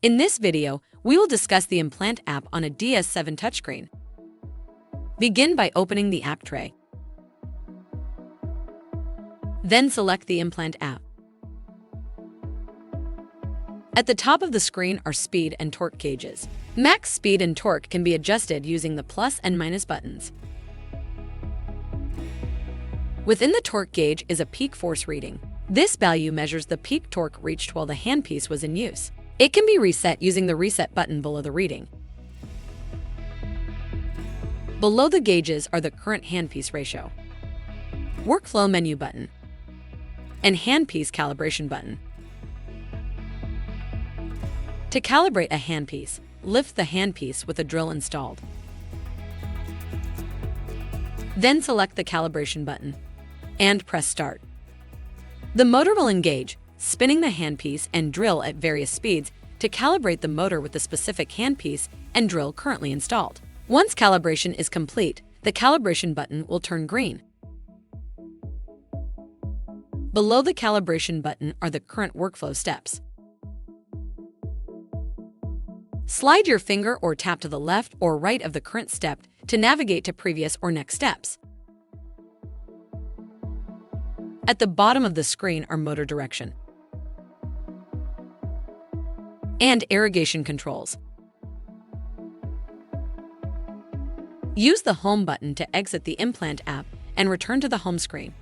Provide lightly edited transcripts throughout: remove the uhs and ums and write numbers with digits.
In this video, we will discuss the Implant app on a DS7 touchscreen. Begin by opening the app tray. Then select the Implant app. At the top of the screen are speed and torque gauges. Max speed and torque can be adjusted using the plus and minus buttons. Within the torque gauge is a peak force reading. This value measures the peak torque reached while the handpiece was in use. It can be reset using the reset button below the reading. Below the gauges are the current handpiece ratio, workflow menu button, and handpiece calibration button. To calibrate a handpiece, lift the handpiece with a drill installed. Then select the calibration button and press start. The motor will engage, spinning the handpiece and drill at various speeds to calibrate the motor with the specific handpiece and drill currently installed. Once calibration is complete, the calibration button will turn green. Below the calibration button are the current workflow steps. Slide your finger or tap to the left or right of the current step to navigate to previous or next steps. At the bottom of the screen are motor direction and irrigation controls. Use the Home button to exit the Implant app and return to the home screen.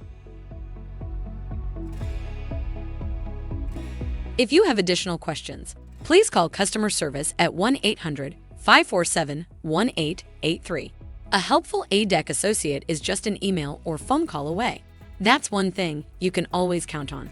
If you have additional questions, please call customer service at 1-800-547-1883. A helpful A-dec associate is just an email or phone call away. That's one thing you can always count on.